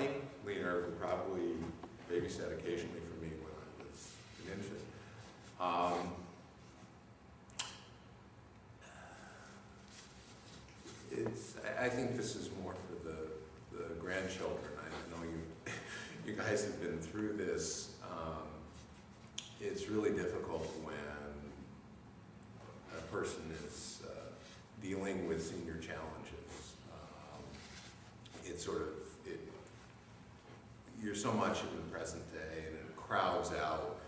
think Lee Nerve would probably babysat occasionally for me when I was an infant. I think this is more for the grandchildren. I know you guys have been through this. It's really difficult when a person is dealing with senior challenges. You're so much in the present day, and it crowds out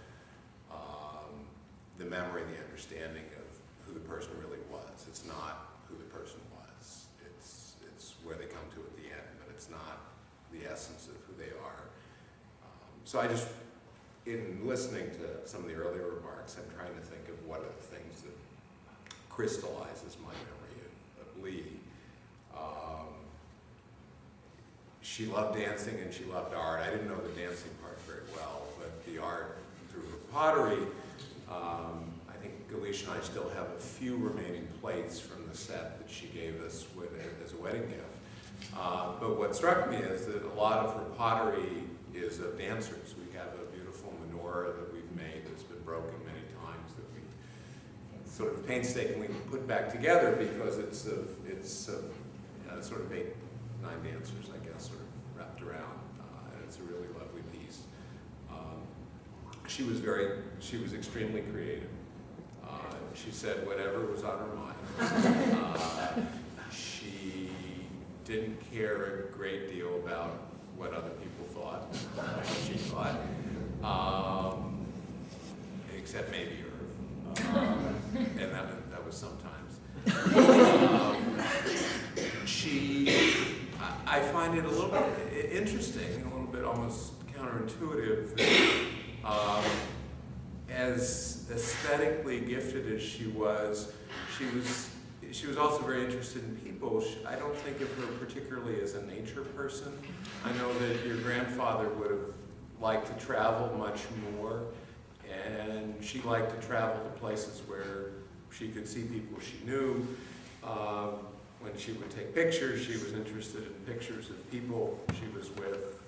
the memory, the understanding of who the person really was. It's not who the person was. It's where they come to at the end, but it's not the essence of who they are. So I just, in listening to some of the earlier remarks, I'm trying to think of what are the things that crystallizes my memory of Lee. She loved dancing and she loved art. I didn't know the dancing part very well, but the art through her pottery, I think Alicia and I still have a few remaining plates from the set that she gave us as a wedding gift. But what struck me is that a lot of her pottery is of dancers. We have a beautiful menorah that we've made that's been broken many times that we sort of painstakingly put back together because it's of sort of 8, 9 dancers, I guess, sort of wrapped around, and it's a really lovely piece. She was extremely creative. She said whatever was on her mind. She didn't care a great deal about what other people thought, she thought, except maybe Irv, and that was sometimes. I find it a little bit interesting, a little bit almost counterintuitive that as aesthetically gifted as she was also very interested in people. I don't think of her particularly as a nature person. I know that your grandfather would have liked to travel much more, and she liked to travel to places where she could see people she knew. When she would take pictures, she was interested in pictures of people she was with,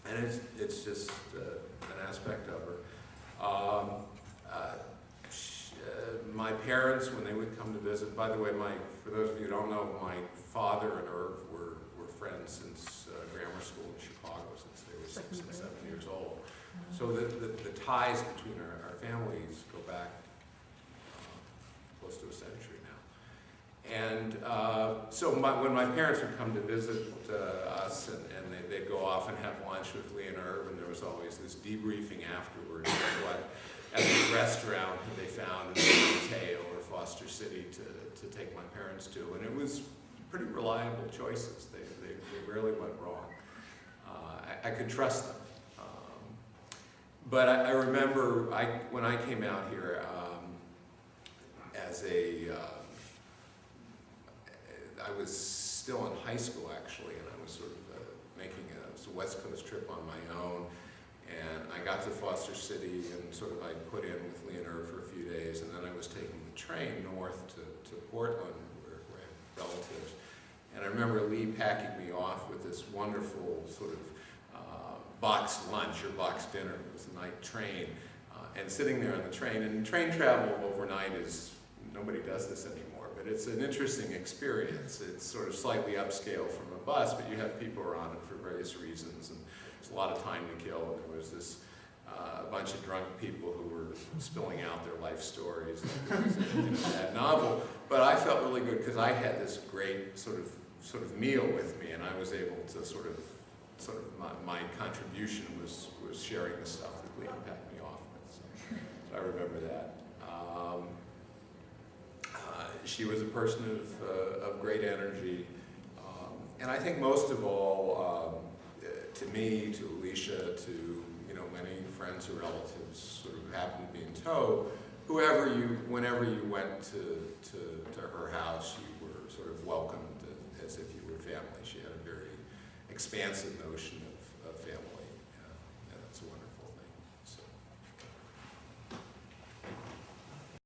and it's just an aspect of her. My parents, when they would come to visit, by the way, for those of you who don't know, my father and Irv were friends since grammar school in Chicago, since they were 6 and 7 years old. So the ties between our families go back close to a century now. And so when my parents would come to visit us, and they'd go off and have lunch with Lee and Irv, and there was always this debriefing afterwards of what at the restaurant they found in Mateo or Foster City to take my parents to. And it was pretty reliable choices. They rarely went wrong. I could trust them. But I remember when I came out here I was still in high school actually, and I was sort of making a West Coast trip on my own. And I got to Foster City and sort of I put in with Lee and Irv for a few days, and then I was taking the train north to Portland where I had relatives. And I remember Lee packing me off with this wonderful sort of boxed lunch or boxed dinner. It was a night train. And sitting there on the train, and train travel overnight nobody does this anymore, but it's an interesting experience. It's sort of slightly upscale from a bus, but you have people around it for various reasons, and there's a lot of time to kill. And there was this a bunch of drunk people who were spilling out their life stories. It was in that novel, but I felt really good because I had this great sort of meal with me, and I was able to sort of my contribution was sharing the stuff that Lee packed me off with. So I remember that. She was a person of great energy, and I think most of all, to me, to Alicia, to many friends or relatives sort of happened to be in tow. Whenever you went to her house, you were sort of welcomed as if you were family. She had a very expansive notion of family, and that's a wonderful